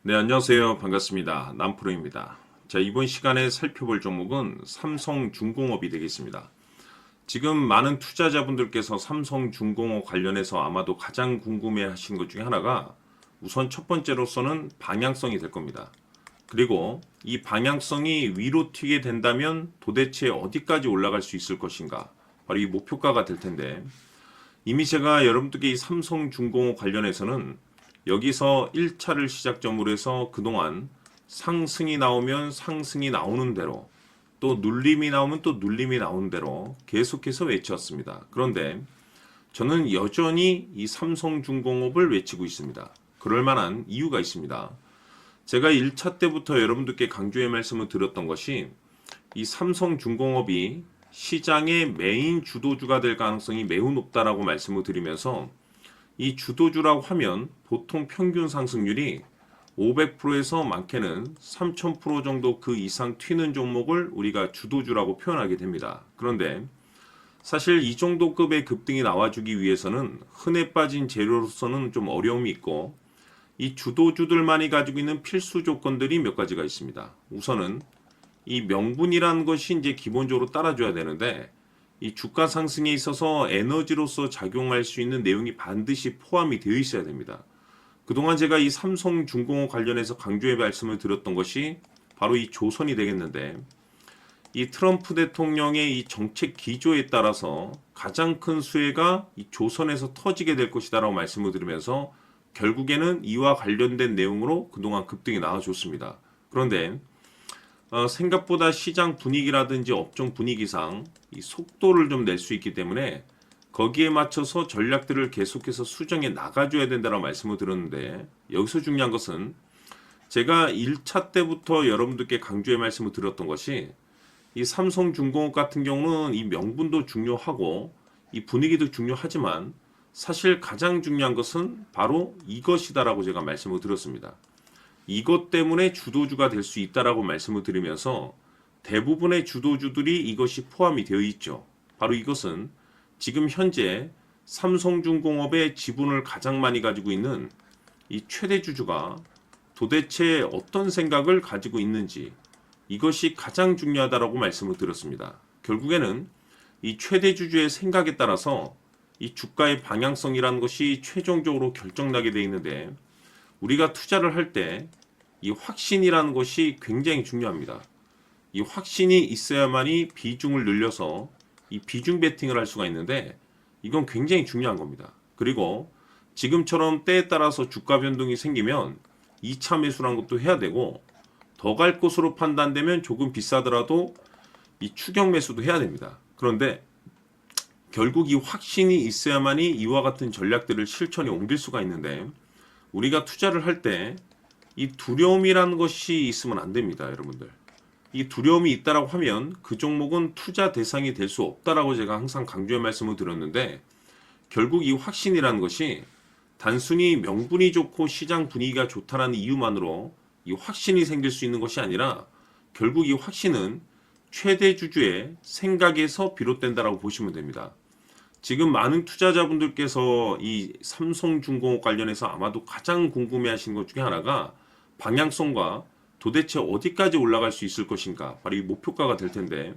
네, 안녕하세요. 반갑습니다. 남프로입니다. 자, 이번 시간에 살펴볼 종목은 삼성중공업이 되겠습니다. 지금 많은 투자자분들께서 삼성중공업 관련해서 아마도 가장 궁금해 하신 것 중에 하나가 우선 첫 번째로서는 방향성이 될 겁니다. 그리고 이 방향성이 위로 튀게 된다면 도대체 어디까지 올라갈 수 있을 것인가? 바로 이 목표가가 될 텐데, 이미 제가 여러분들께 이 삼성중공업 관련해서는 여기서 1차를 시작점으로 해서 그동안 상승이 나오면 상승이 나오는 대로, 또 눌림이 나오면 또 눌림이 나오는 대로 계속해서 외쳤습니다. 그런데 저는 여전히 이 삼성중공업을 외치고 있습니다. 그럴 만한 이유가 있습니다. 제가 1차 때부터 여러분들께 강조의 말씀을 드렸던 것이 이 삼성중공업이 시장의 메인 주도주가 될 가능성이 매우 높다라고 말씀을 드리면서, 이 주도주라고 하면 보통 평균 상승률이 500%에서 많게는 3000% 정도 그 이상 튀는 종목을 우리가 주도주라고 표현하게 됩니다. 그런데 사실 이 정도 급의 급등이 나와주기 위해서는 흔해 빠진 재료로서는 좀 어려움이 있고, 이 주도주들만이 가지고 있는 필수 조건들이 몇 가지가 있습니다. 우선은 이 명분이라는 것이 이제 기본적으로 따라줘야 되는데, 이 주가 상승에 있어서 에너지로서 작용할 수 있는 내용이 반드시 포함이 되어 있어야 됩니다. 그동안 제가 이 삼성중공업 관련해서 강조의 말씀을 드렸던 것이 바로 이 조선이 되겠는데, 이 트럼프 대통령의 이 정책 기조에 따라서 가장 큰 수혜가 이 조선에서 터지게 될 것이다라고 말씀을 드리면서 결국에는 이와 관련된 내용으로 그동안 급등이 나와줬습니다. 그런데 생각보다 시장 분위기라든지 업종 분위기상 이 속도를 좀 낼 수 있기 때문에 거기에 맞춰서 전략들을 계속해서 수정해 나가줘야 된다고 말씀을 드렸는데, 여기서 중요한 것은 제가 1차 때부터 여러분들께 강조의 말씀을 드렸던 것이 이 삼성중공업 같은 경우는 이 명분도 중요하고 이 분위기도 중요하지만 사실 가장 중요한 것은 바로 이것이다라고 제가 말씀을 드렸습니다. 이것 때문에 주도주가 될 수 있다라고 말씀을 드리면서 대부분의 주도주들이 이것이 포함이 되어 있죠. 바로 이것은 지금 현재 삼성중공업의 지분을 가장 많이 가지고 있는 이 최대 주주가 도대체 어떤 생각을 가지고 있는지, 이것이 가장 중요하다라고 말씀을 드렸습니다. 결국에는 이 최대 주주의 생각에 따라서 이 주가의 방향성이라는 것이 최종적으로 결정나게 되어 있는데, 우리가 투자를 할 때 이 확신이라는 것이 굉장히 중요합니다. 이 확신이 있어야만이 비중을 늘려서 이 비중 베팅을 할 수가 있는데, 이건 굉장히 중요한 겁니다. 그리고 지금처럼 때에 따라서 주가 변동이 생기면 2차 매수라는 것도 해야 되고, 더 갈 것으로 판단되면 조금 비싸더라도 이 추격 매수도 해야 됩니다. 그런데 결국 이 확신이 있어야만이 이와 같은 전략들을 실천에 옮길 수가 있는데, 우리가 투자를 할 때 이 두려움이라는 것이 있으면 안 됩니다, 여러분들. 이 두려움이 있다라고 하면 그 종목은 투자 대상이 될 수 없다라고 제가 항상 강조의 말씀을 드렸는데, 결국 이 확신이라는 것이 단순히 명분이 좋고 시장 분위기가 좋다라는 이유만으로 이 확신이 생길 수 있는 것이 아니라, 결국 이 확신은 최대 주주의 생각에서 비롯된다라고 보시면 됩니다. 지금 많은 투자자분들께서 이 삼성중공업 관련해서 아마도 가장 궁금해하시는 것 중에 하나가 방향성과 도대체 어디까지 올라갈 수 있을 것인가, 바로 이 목표가가 될 텐데,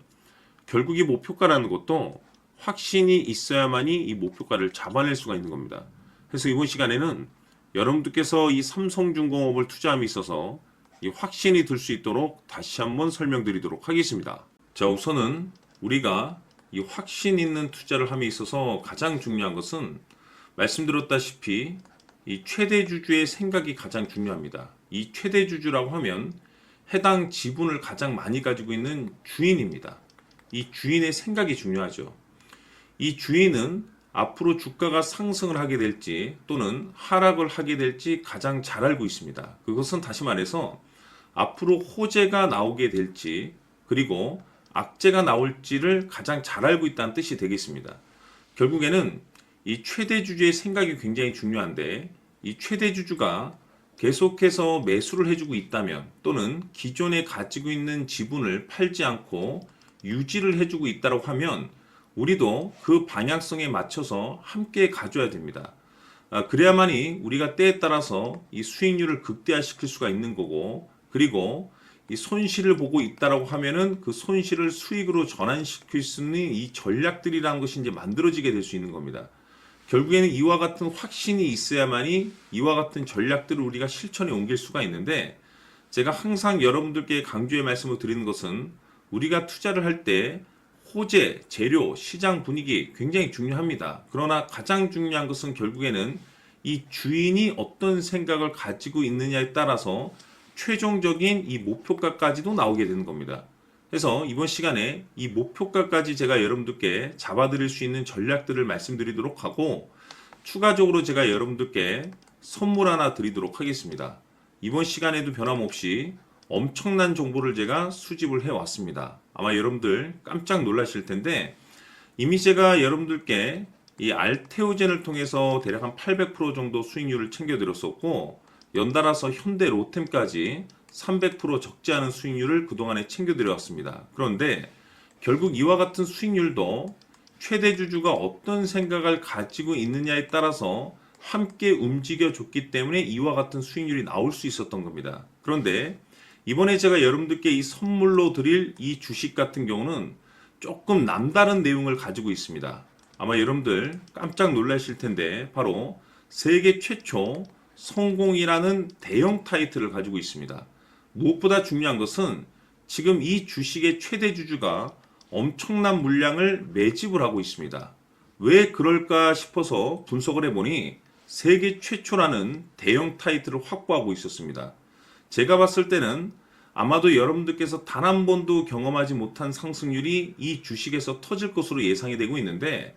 결국 이 목표가라는 것도 확신이 있어야만이 이 목표가를 잡아낼 수가 있는 겁니다. 그래서 이번 시간에는 여러분들께서 이 삼성중공업을 투자함에 있어서 이 확신이 들 수 있도록 다시 한번 설명드리도록 하겠습니다. 자, 우선은 우리가 이 확신 있는 투자를 함에 있어서 가장 중요한 것은 말씀드렸다시피 이 최대 주주의 생각이 가장 중요합니다. 이 최대 주주라고 하면 해당 지분을 가장 많이 가지고 있는 주인입니다. 이 주인의 생각이 중요하죠. 이 주인은 앞으로 주가가 상승을 하게 될지 또는 하락을 하게 될지 가장 잘 알고 있습니다. 그것은 다시 말해서 앞으로 호재가 나오게 될지 그리고 악재가 나올지를 가장 잘 알고 있다는 뜻이 되겠습니다. 결국에는 이 최대 주주의 생각이 굉장히 중요한데, 이 최대 주주가 계속해서 매수를 해주고 있다면 또는 기존에 가지고 있는 지분을 팔지 않고 유지를 해주고 있다고 하면 우리도 그 방향성에 맞춰서 함께 가져야 됩니다. 그래야만이 우리가 때에 따라서 이 수익률을 극대화시킬 수가 있는 거고, 그리고 이 손실을 보고 있다라고 하면은 그 손실을 수익으로 전환시킬 수 있는 이 전략들이라는 것이 이제 만들어지게 될 수 있는 겁니다. 결국에는 이와 같은 확신이 있어야만이 이와 같은 전략들을 우리가 실천에 옮길 수가 있는데, 제가 항상 여러분들께 강조의 말씀을 드리는 것은 우리가 투자를 할 때 호재, 재료, 시장 분위기 굉장히 중요합니다. 그러나 가장 중요한 것은 결국에는 이 주인이 어떤 생각을 가지고 있느냐에 따라서 최종적인 이 목표가까지도 나오게 되는 겁니다. 그래서 이번 시간에 이 목표가까지 제가 여러분들께 잡아드릴 수 있는 전략들을 말씀드리도록 하고, 추가적으로 제가 여러분들께 선물 하나 드리도록 하겠습니다. 이번 시간에도 변함없이 엄청난 정보를 제가 수집을 해왔습니다. 아마 여러분들 깜짝 놀라실 텐데, 이미 제가 여러분들께 이 알테오젠을 통해서 대략 한 800% 정도 수익률을 챙겨드렸었고, 연달아서 현대 로템까지 300% 적지 않은 수익률을 그동안에 챙겨드려왔습니다. 그런데 결국 이와 같은 수익률도 최대 주주가 어떤 생각을 가지고 있느냐에 따라서 함께 움직여줬기 때문에 이와 같은 수익률이 나올 수 있었던 겁니다. 그런데 이번에 제가 여러분들께 이 선물로 드릴 이 주식 같은 경우는 조금 남다른 내용을 가지고 있습니다. 아마 여러분들 깜짝 놀라실 텐데, 바로 세계 최초 성공이라는 대형 타이틀을 가지고 있습니다. 무엇보다 중요한 것은 지금 이 주식의 최대 주주가 엄청난 물량을 매집을 하고 있습니다. 왜 그럴까 싶어서 분석을 해보니 세계 최초라는 대형 타이틀을 확보하고 있었습니다. 제가 봤을 때는 아마도 여러분들께서 단 한 번도 경험하지 못한 상승률이 이 주식에서 터질 것으로 예상이 되고 있는데,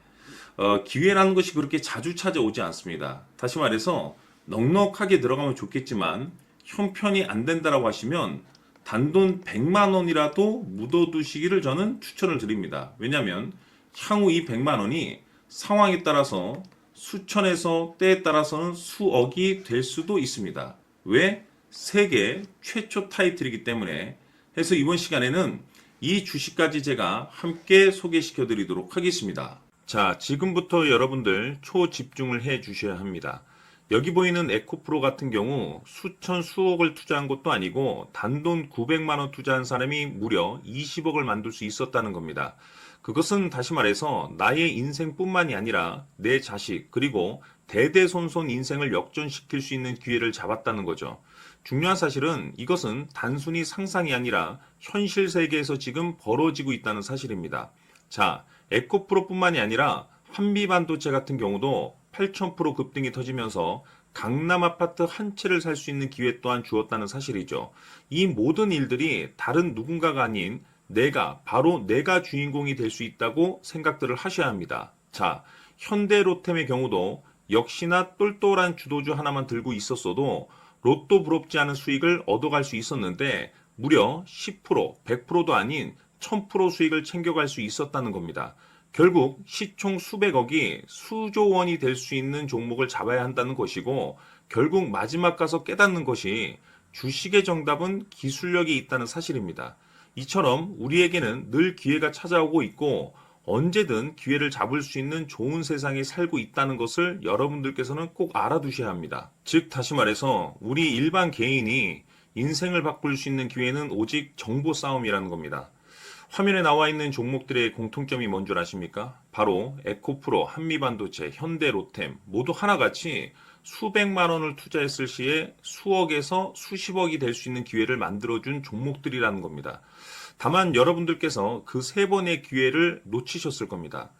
기회라는 것이 그렇게 자주 찾아오지 않습니다. 다시 말해서 넉넉하게 들어가면 좋겠지만 형편이 안 된다라고 하시면 단돈 100만 원이라도 묻어두시기를 저는 추천을 드립니다. 왜냐하면 향후 이 100만 원이 상황에 따라서 수천에서 때에 따라서는 수억이 될 수도 있습니다. 왜? 세계 최초 타이틀이기 때문에. 해서 이번 시간에는 이 주식까지 제가 함께 소개시켜 드리도록 하겠습니다. 자, 지금부터 여러분들 초집중을 해 주셔야 합니다. 여기 보이는 에코프로 같은 경우 수천 수억을 투자한 것도 아니고 단돈 900만 원 투자한 사람이 무려 20억을 만들 수 있었다는 겁니다. 그것은 다시 말해서 나의 인생뿐만이 아니라 내 자식 그리고 대대손손 인생을 역전시킬 수 있는 기회를 잡았다는 거죠. 중요한 사실은 이것은 단순히 상상이 아니라 현실 세계에서 지금 벌어지고 있다는 사실입니다. 자, 에코프로뿐만이 아니라 한미반도체 같은 경우도 8,000% 급등이 터지면서 강남 아파트 한 채를 살 수 있는 기회 또한 주었다는 사실이죠. 이 모든 일들이 다른 누군가가 아닌 바로 내가 주인공이 될 수 있다고 생각들을 하셔야 합니다. 자, 현대로템의 경우도 역시나 똘똘한 주도주 하나만 들고 있었어도 로또 부럽지 않은 수익을 얻어갈 수 있었는데 무려 10%, 100%도 아닌 1000% 수익을 챙겨갈 수 있었다는 겁니다. 결국 시총 수백억이 수조 원이 될 수 있는 종목을 잡아야 한다는 것이고, 결국 마지막 가서 깨닫는 것이 주식의 정답은 기술력이 있다는 사실입니다. 이처럼 우리에게는 늘 기회가 찾아오고 있고 언제든 기회를 잡을 수 있는 좋은 세상에 살고 있다는 것을 여러분들께서는 꼭 알아두셔야 합니다. 즉 다시 말해서 우리 일반 개인이 인생을 바꿀 수 있는 기회는 오직 정보 싸움이라는 겁니다. 화면에 나와 있는 종목들의 공통점이 뭔 줄 아십니까? 바로 에코프로, 한미반도체, 현대로템 모두 하나같이 수백만 원을 투자했을 시에 수억에서 수십억이 될 수 있는 기회를 만들어준 종목들이라는 겁니다. 다만 여러분들께서 그 세 번의 기회를 놓치셨을 겁니다.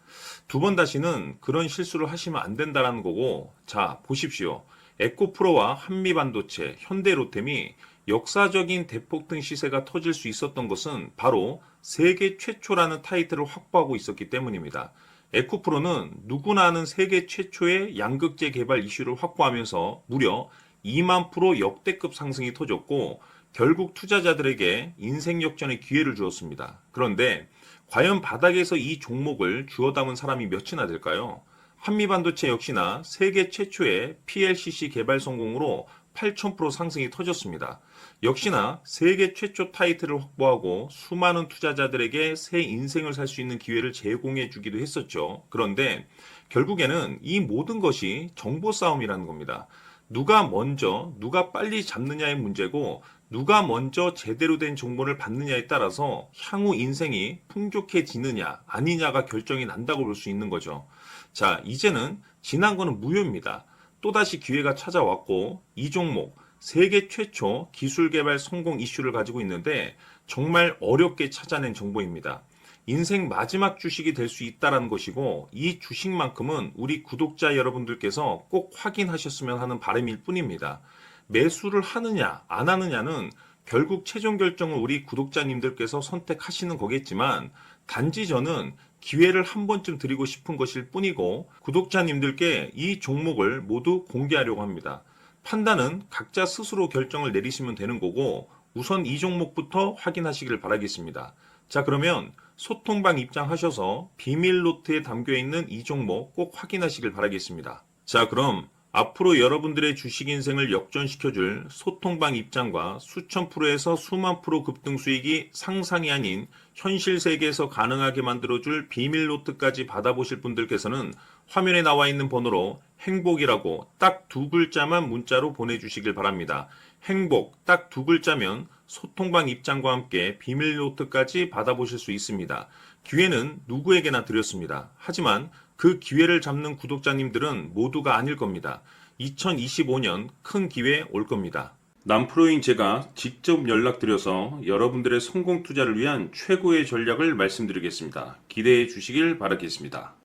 두 번 다시는 그런 실수를 하시면 안 된다는 거고, 자 보십시오. 에코프로와 한미반도체, 현대로템이 역사적인 대폭등 시세가 터질 수 있었던 것은 바로 세계 최초라는 타이틀을 확보하고 있었기 때문입니다. 에코프로는 누구나 아는 세계 최초의 양극재 개발 이슈를 확보하면서 무려 2만 프로 역대급 상승이 터졌고 결국 투자자들에게 인생 역전의 기회를 주었습니다. 그런데 과연 바닥에서 이 종목을 주워 담은 사람이 몇이나 될까요? 한미반도체 역시나 세계 최초의 PLCC 개발 성공으로 8,000% 상승이 터졌습니다. 역시나 세계 최초 타이틀을 확보하고 수많은 투자자들에게 새 인생을 살 수 있는 기회를 제공해 주기도 했었죠. 그런데 결국에는 이 모든 것이 정보 싸움이라는 겁니다. 누가 먼저, 누가 빨리 잡느냐의 문제고, 누가 먼저 제대로 된 정보를 받느냐에 따라서 향후 인생이 풍족해지느냐, 아니냐가 결정이 난다고 볼 수 있는 거죠. 자, 이제는 지난 거는 무효입니다. 또다시 기회가 찾아왔고, 이 종목, 세계 최초 기술 개발 성공 이슈를 가지고 있는데, 정말 어렵게 찾아낸 정보입니다. 인생 마지막 주식이 될 수 있다는 것이고, 이 주식만큼은 우리 구독자 여러분들께서 꼭 확인하셨으면 하는 바람일 뿐입니다. 매수를 하느냐 안 하느냐는 결국 최종 결정을 우리 구독자님들께서 선택하시는 거겠지만, 단지 저는 기회를 한 번쯤 드리고 싶은 것일 뿐이고, 구독자님들께 이 종목을 모두 공개하려고 합니다. 판단은 각자 스스로 결정을 내리시면 되는 거고, 우선 이 종목부터 확인하시길 바라겠습니다. 자, 그러면 소통방 입장하셔서 비밀 노트에 담겨 있는 이 종목 꼭 확인하시길 바라겠습니다. 자, 그럼 앞으로 여러분들의 주식 인생을 역전시켜줄 소통방 입장과 수천 프로에서 수만 프로 급등 수익이 상상이 아닌 현실 세계에서 가능하게 만들어줄 비밀 노트까지 받아보실 분들께서는 화면에 나와 있는 번호로 행복이라고 딱 두 글자만 문자로 보내주시길 바랍니다. 행복 딱 두 글자면 소통방 입장과 함께 비밀 노트까지 받아보실 수 있습니다. 기회는 누구에게나 드렸습니다. 하지만 그 기회를 잡는 구독자님들은 모두가 아닐 겁니다. 2025년 큰 기회 올 겁니다. 남프로인 제가 직접 연락드려서 여러분들의 성공 투자를 위한 최고의 전략을 말씀드리겠습니다. 기대해 주시길 바라겠습니다.